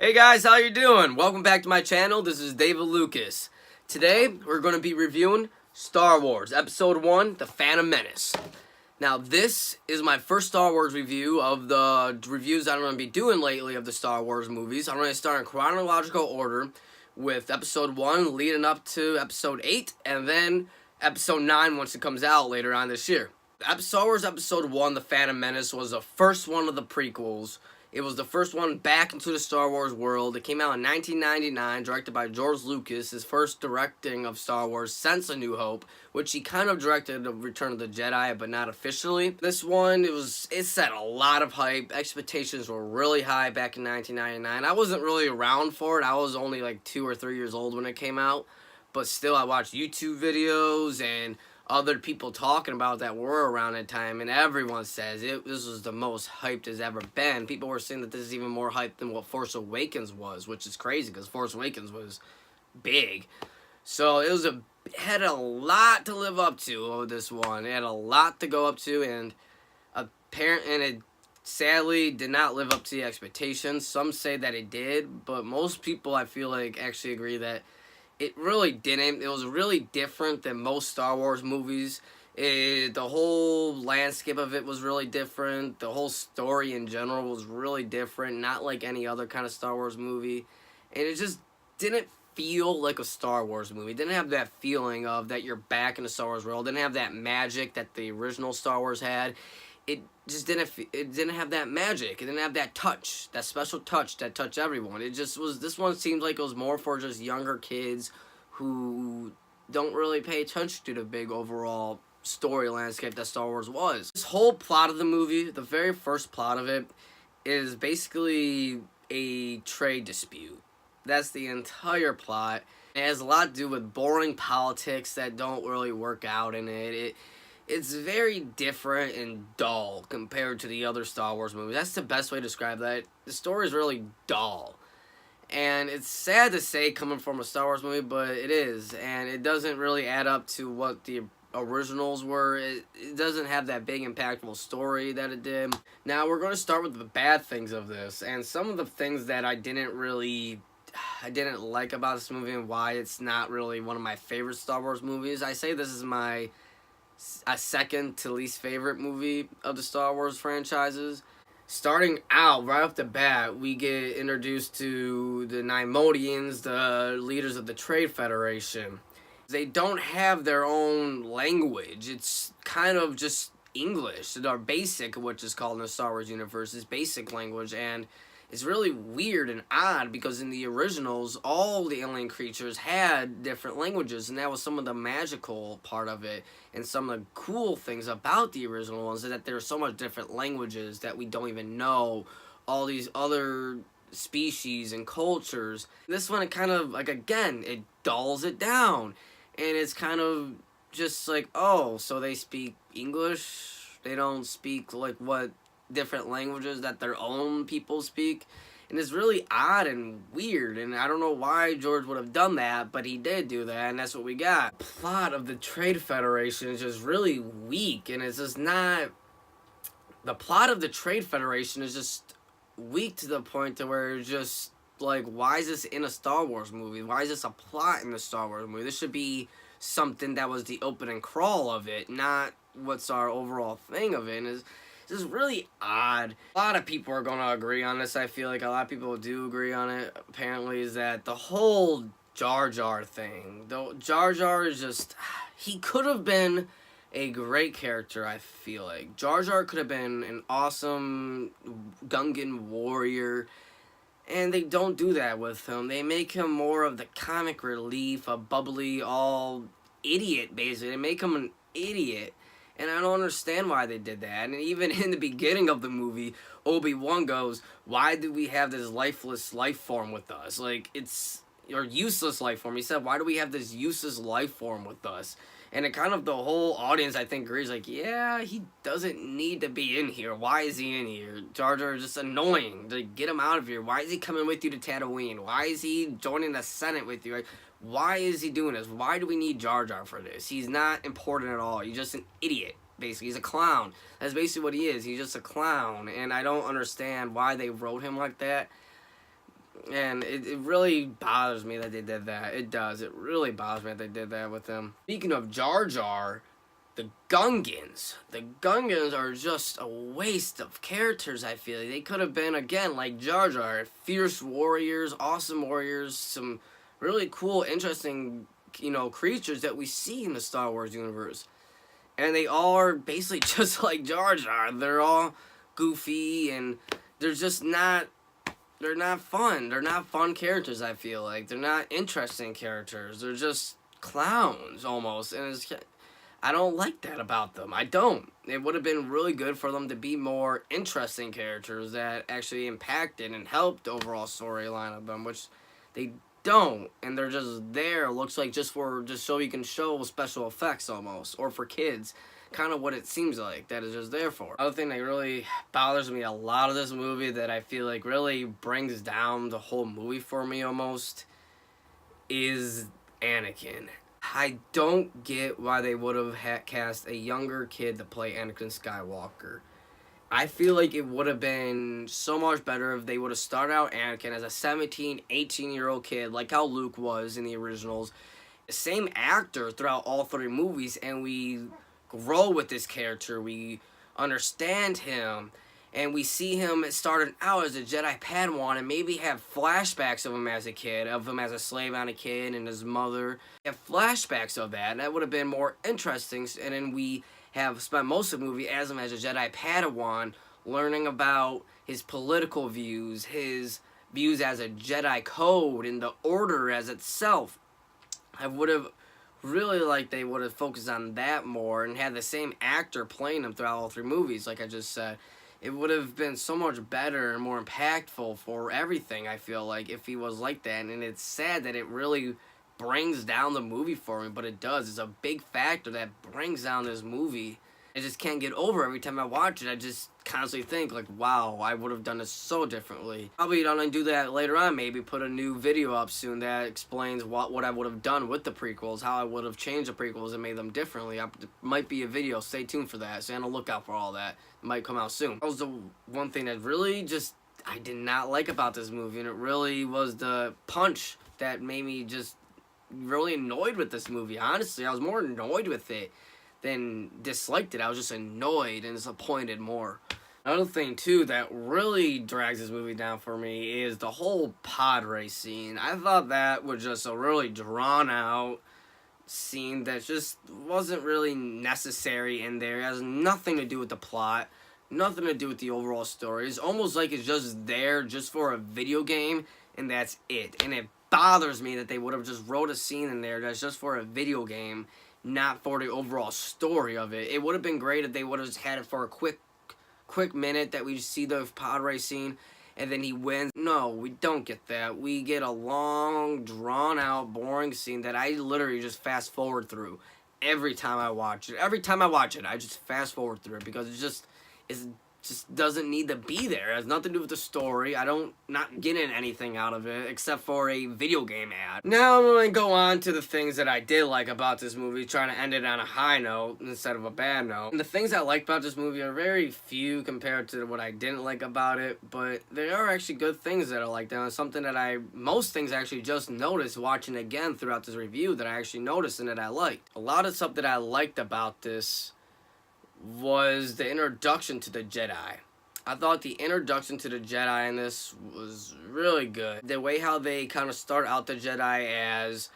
Hey guys, how you doing? Welcome back to my channel. This is David Lucas. Today, we're going to be reviewing Star Wars Episode 1, The Phantom Menace. Now, this is my first Star Wars review of the reviews I'm going to be doing lately of the Star Wars movies. I'm going to start in chronological order with Episode 1 leading up to Episode 8, and then Episode 9 once it comes out later on this year. Star Wars Episode 1, The Phantom Menace, was the first one of the prequels. It was the first one back into the Star Wars world. It came out in 1999, directed by George Lucas, his first directing of Star Wars since A New Hope, which he kind of directed The Return of the Jedi, but not officially. This one, it set a lot of hype. Expectations were really high back in 1999. I wasn't really around for it. I was only like 2 or 3 years old when it came out, but still I watched YouTube videos and other people talking about that were around that time, and everyone says this was the most hyped it's ever been. People were saying that this is even more hyped than what Force Awakens was, which is crazy because Force Awakens was big. So it had a lot to live up to, this one. It had a lot to go up to, and it sadly did not live up to the expectations. Some say that it did, but most people, I feel like, actually agree that it really didn't. It was really different than most Star Wars movies. The whole landscape of it was really different. The whole story in general was really different, not like any other kind of Star Wars movie. And it just didn't feel like a Star Wars movie. It didn't have that feeling of that you're back in the Star Wars world. It didn't have that magic that the original Star Wars had. It just didn't have that magic. It didn't have that touch, that special touch that touched everyone. It just was, this one seemed like it was more for just younger kids who don't really pay attention to the big overall story landscape that Star Wars was. This whole plot of the movie, the very first plot of it, is basically a trade dispute. That's the entire plot. It has a lot to do with boring politics that don't really work out in it. It's very different and dull compared to the other Star Wars movies. That's the best way to describe that. The story is really dull. And it's sad to say coming from a Star Wars movie, but it is. And it doesn't really add up to what the originals were. It doesn't have that big impactful story that it did. Now we're going to start with the bad things of this. And some of the things that I didn't like about this movie and why it's not really one of my favorite Star Wars movies. I say this is my second to least favorite movie of the Star Wars franchises. Starting out, right off the bat, we get introduced to the Nymodians, the leaders of the Trade Federation. They don't have their own language. It's kind of just English. Our basic, which is called in the Star Wars universe, is basic language, and it's really weird and odd because in the originals, all the alien creatures had different languages, and that was some of the magical part of it. And some of the cool things about the original ones is that there are so much different languages that we don't even know all these other species and cultures. This one, it kind of, like, again, it dulls it down. And it's kind of just like, oh, so they speak English? They don't speak, like, what different languages that their own people speak, and it's really odd and weird, and I don't know why George would have done that, but he did do that, and that's what we got. The plot of the Trade Federation is just really weak, and it's just not, the plot of the Trade Federation is just weak to the point to where it's just like, why is this in a Star Wars movie? Why is this a plot in the Star Wars movie? This should be something that was the opening crawl of it, not what's our overall thing of it. And it's just really odd. A lot of people are going to agree on this. I feel like a lot of people do agree on it, apparently, is that the whole Jar Jar thing. Jar Jar is just, he could have been a great character, I feel like. Jar Jar could have been an awesome Gungan warrior, and they don't do that with him. They make him more of the comic relief, a bubbly, all idiot, basically. They make him an idiot. And I don't understand why they did that. And even in the beginning of the movie, Obi-Wan goes, why do we have this lifeless life form with us? Like, it's your useless life form. He said, why do we have this useless life form with us? And it kind of, the whole audience, I think, agrees, like, yeah, he doesn't need to be in here. Why is he in here? Jar Jar is just annoying. Like, get him out of here. Why is he coming with you to Tatooine? Why is he joining the Senate with you? Like, why is he doing this? Why do we need Jar Jar for this? He's not important at all. He's just an idiot, basically. He's a clown. That's basically what he is. He's just a clown. And I don't understand why they wrote him like that. And it really bothers me that they did that. It does. It really bothers me that they did that with him. Speaking of Jar Jar, the Gungans. The Gungans are just a waste of characters, I feel. They could have been, again, like Jar Jar. Fierce warriors, awesome warriors, some really cool, interesting, creatures that we see in the Star Wars universe. And they all are basically just like Jar Jar. They're all goofy, and they're just not... They're not fun. They're not fun characters, I feel like. They're not interesting characters. They're just clowns, almost. And I don't like that about them. I don't. It would have been really good for them to be more interesting characters that actually impacted and helped the overall storyline of them, which they don't. And they're just there, looks like just so you can show special effects, almost. Or for kids. Kind of what it seems like that is just there for. Other thing that really bothers me a lot of this movie that I feel like really brings down the whole movie for me almost is Anakin. I don't get why they would have cast a younger kid to play Anakin Skywalker. I feel like it would have been so much better if they would have started out Anakin as a 17, 18-year-old kid like how Luke was in the originals. The same actor throughout all 3 movies, and we grow with this character, we understand him, and we see him starting out as a Jedi Padawan and maybe have flashbacks of him as a kid, of him as a slave on a kid and his mother. Have flashbacks of that, and that would have been more interesting, and then we have spent most of the movie as him as a Jedi Padawan, learning about his political views, his views as a Jedi Code, and the Order as itself. I would have really like they would have focused on that more and had the same actor playing him throughout all 3 movies, like I just said. It would have been so much better and more impactful for everything, I feel like, if he was like that. And it's sad that it really brings down the movie for me, but it does. It's a big factor that brings down this movie. I just can't get over every time I watch it. I just constantly think, like, wow, I would have done this so differently. Probably gonna do that later on, maybe put a new video up soon that explains what I would have done with the prequels, how I would have changed the prequels and made them differently. It might be a video, stay tuned for that, stay on the lookout for all that. It might come out soon. That was the one thing that really just, I did not like about this movie, and it really was the punch that made me just really annoyed with this movie. Honestly, I was more annoyed with it than disliked it. I was just annoyed and disappointed more. Another thing, too, that really drags this movie down for me is the whole pod race scene. I thought that was just a really drawn-out scene that just wasn't really necessary in there. It has nothing to do with the plot, nothing to do with the overall story. It's almost like it's just there just for a video game, and that's it. And it bothers me that they would have just wrote a scene in there that's just for a video game, not for the overall story of it. It would have been great if they would have just had it for a quick minute that we see the pod race scene and then he wins. No, we don't get that. We get a long, drawn-out, boring scene that I literally just fast-forward through every time I watch it. Every time I watch it, I just fast-forward through it because it just doesn't need to be there. It has nothing to do with the story. Not getting anything out of it except for a video game ad. Now I'm going to go on to the things that I did like about this movie, trying to end it on a high note instead of a bad note. And the things I liked about this movie are very few compared to what I didn't like about it, but there are actually good things that I liked. And it's something that most things I actually just noticed watching again throughout this review that I actually noticed and that I liked. A lot of stuff that I liked about this was the introduction to the Jedi. I thought the introduction to the Jedi in this was really good. The way how they kind of start out the Jedi as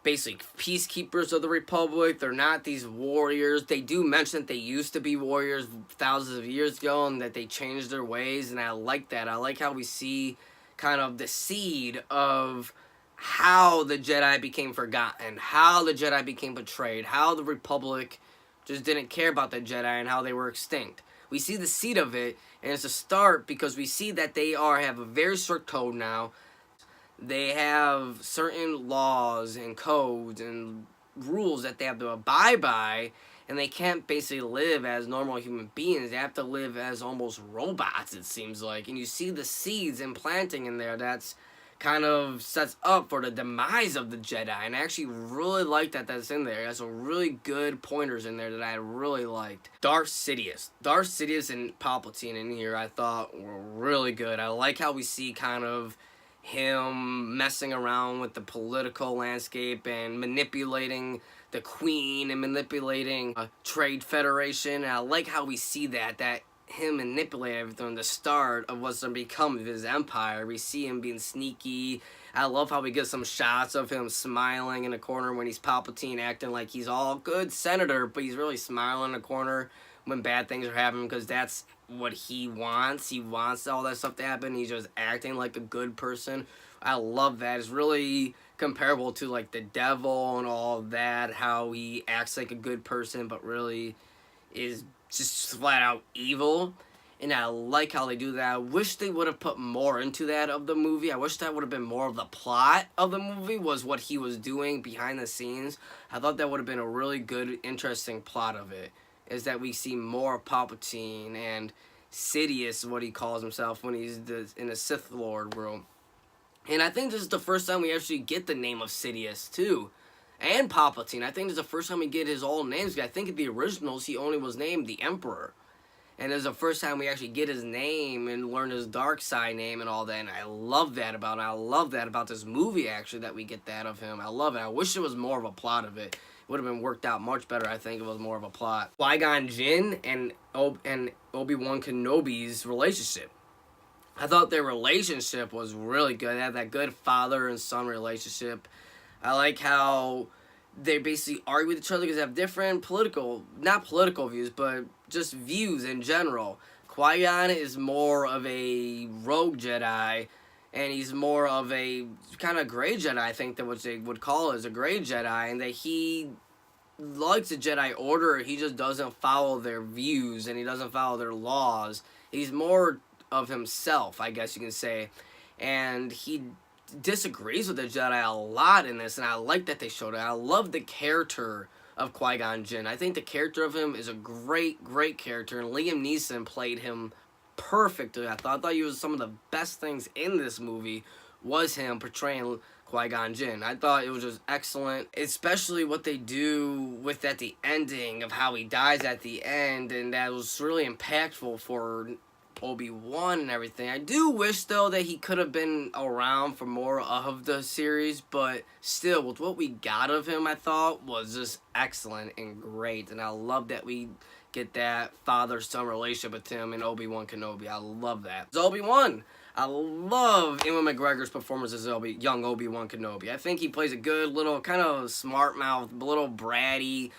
basically peacekeepers of the Republic. They're not these warriors. They do mention that they used to be warriors thousands of years ago and that they changed their ways, and I like that. I like how we see kind of the seed of how the Jedi became forgotten, how the Jedi became betrayed, how the Republic just didn't care about the Jedi and how they were extinct. We see the seed of it, and it's a start because we see that they have a very strict code now. They have certain laws and codes and rules that they have to abide by, and they can't basically live as normal human beings. They have to live as almost robots, it seems like. And you see the seeds implanting in there that's kind of sets up for the demise of the Jedi, and I actually really like that that's in there. There's some really good pointers in there that I really liked. Darth Sidious and Palpatine in here I thought were really good. I like how we see kind of him messing around with the political landscape and manipulating the queen and manipulating a trade federation. And I like how we see that him manipulate everything, the start of what's going to become of his empire. We see him being sneaky. I love how we get some shots of him smiling in the corner when he's Palpatine, acting like he's all good senator, but he's really smiling in the corner when bad things are happening, because that's what he wants. He wants all that stuff to happen. He's just acting like a good person. I love that. It's really comparable to like the devil and all of that, how he acts like a good person but really is just flat out evil. And I like how they do that. I wish they would have put more into that of the movie. I wish that would have been more of the plot of the movie, was what he was doing behind the scenes. I thought that would have been a really good, interesting plot of it, is that we see more of Palpatine and Sidious, what he calls himself when he's in the Sith Lord world. And I think this is the first time we actually get the name of Sidious, too. And Palpatine. I think this is the first time we get his old names. I think in the originals, he only was named the Emperor. And this is the first time we actually get his name and learn his dark side name and all that. And I love that about it. I love that about this movie, actually, that we get that of him. I love it. I wish it was more of a plot of it. It would have been worked out much better, I think, if it was more of a plot. Qui-Gon Jinn and Obi-Wan Kenobi's relationship. I thought their relationship was really good. They had that good father and son relationship. I like how they basically argue with each other because they have different not political views, but just views in general. Qui-Gon is more of a rogue Jedi, and he's more of a kind of gray Jedi, I think, that what they would call as a gray Jedi, and that he likes the Jedi Order. He just doesn't follow their views, and he doesn't follow their laws. He's more of himself, I guess you can say, and he disagrees with the Jedi a lot in this, and I like that they showed it. I love the character of Qui-Gon Jinn. I think the character of him is a great, great character, and Liam Neeson played him perfectly. I thought he was some of the best things in this movie was him portraying Qui-Gon Jinn. I thought it was just excellent, especially what they do with at the ending of how he dies at the end, and that was really impactful for Obi-Wan and everything. I do wish, though, that he could have been around for more of the series, but still, with what we got of him, I thought was just excellent and great, and I love that we get that father-son relationship with him and Obi-Wan Kenobi. I love that. It's Obi-Wan. I love Ewan McGregor's performance as young Obi-Wan Kenobi. I think he plays a good little kind of smart-mouthed, little bratty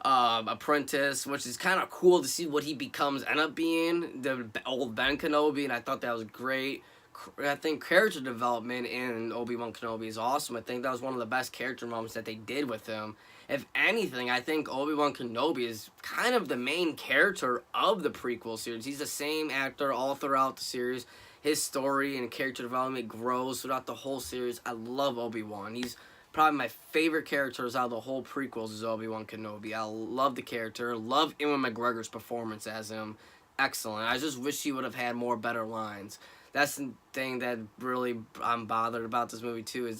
apprentice, which is kind of cool to see what he end up being, the old Ben Kenobi, and I thought that was great. I think character development in Obi-Wan Kenobi is awesome. I think that was one of the best character moments that they did with him. If anything, I think Obi-Wan Kenobi is kind of the main character of the prequel series. He's the same actor all throughout the series. His story and character development grows throughout the whole series. I love Obi-Wan. He's probably my favorite characters out of the whole prequels is Obi-Wan Kenobi. I love the character. Love Ewan McGregor's performance as him. Excellent. I just wish he would have had more better lines. That's the thing that really I'm bothered about this movie too, is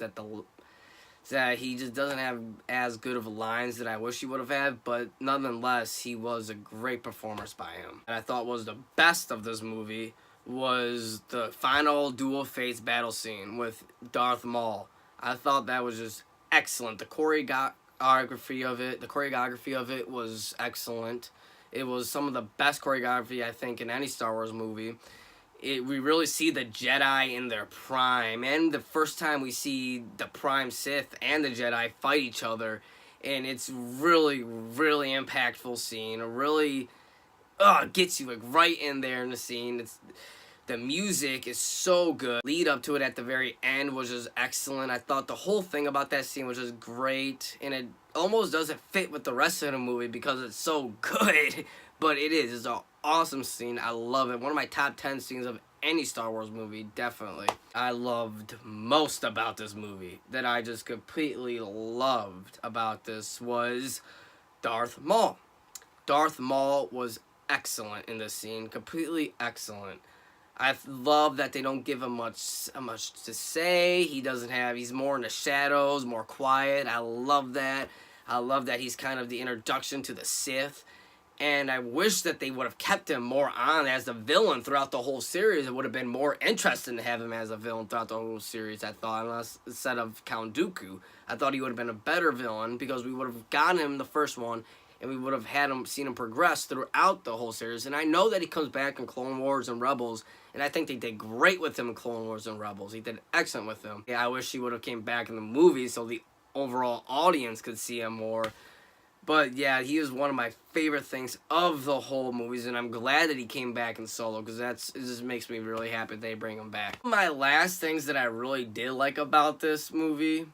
that he just doesn't have as good of lines that I wish he would have had, but nonetheless, he was a great performance by him. And I thought was the best of this movie was the final Duel Fates battle scene with Darth Maul. I thought that was just excellent. The choreography of it was excellent. It was some of the best choreography, I think, in any Star Wars movie. We really see the Jedi in their prime, and the first time we see the Prime Sith and the Jedi fight each other, and it's really, really impactful scene. It really gets you like right in there in the scene. The music is so good. Lead up to it at the very end was just excellent. I thought the whole thing about that scene was just great, and it almost doesn't fit with the rest of the movie because it's so good, but it is. It's an awesome scene. I love it. One of my top 10 scenes of any Star Wars movie, definitely. I loved most about this movie, that I just completely loved about this, was Darth Maul. Darth Maul was excellent in this scene, completely excellent. I love that they don't give him much to say. He's more in the shadows, more quiet. I love that. I love that he's kind of the introduction to the Sith. And I wish that they would have kept him more on as a villain throughout the whole series. It would have been more interesting to have him as a villain throughout the whole series, I thought, unless, instead of Count Dooku. I thought he would have been a better villain because we would have gotten him the first one, and we would have seen him progress throughout the whole series. And I know that he comes back in Clone Wars and Rebels, and I think they did great with him in Clone Wars and Rebels. He did excellent with him. Yeah, I wish he would have came back in the movies so the overall audience could see him more. But yeah, he is one of my favorite things of the whole movies, and I'm glad that he came back in Solo, because it just makes me really happy they bring him back. My last things that I really did like about this movie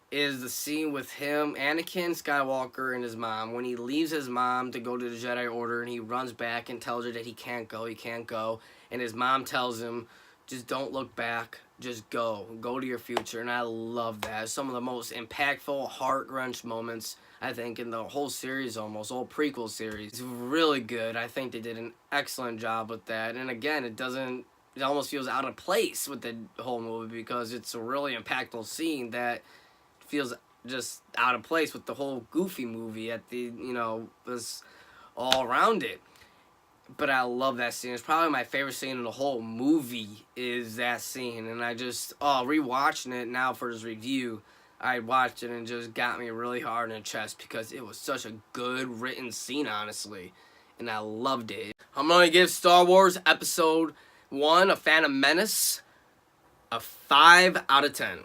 is the scene with him, Anakin Skywalker, and his mom. When he leaves his mom to go to the Jedi Order, and he runs back and tells her that he can't go, and his mom tells him, just don't look back, just go to your future. And I love that. It's some of the most impactful, heart-wrench moments, I think, in the whole series, almost whole prequel series. It's really good. I think they did an excellent job with that. And again, it almost feels out of place with the whole movie, because it's a really impactful scene that feels just out of place with the whole Goofy movie at the, was all around it. But I love that scene. It's probably my favorite scene in the whole movie is that scene. And I just, rewatching it now for this review, I watched it and it just got me really hard in the chest because it was such a good written scene, honestly. And I loved it. I'm going to give Star Wars Episode 1, A Phantom Menace, a 5 out of 10.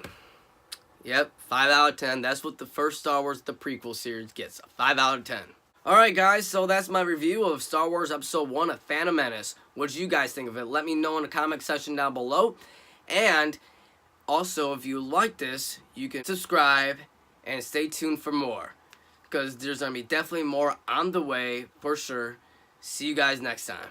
Yep, 5 out of 10. That's what the first Star Wars, the prequel series, gets. A 5 out of 10. Alright guys, so that's my review of Star Wars Episode 1, A Phantom Menace. What did you guys think of it? Let me know in the comment section down below. And also, if you like this, you can subscribe and stay tuned for more, because there's going to be definitely more on the way for sure. See you guys next time.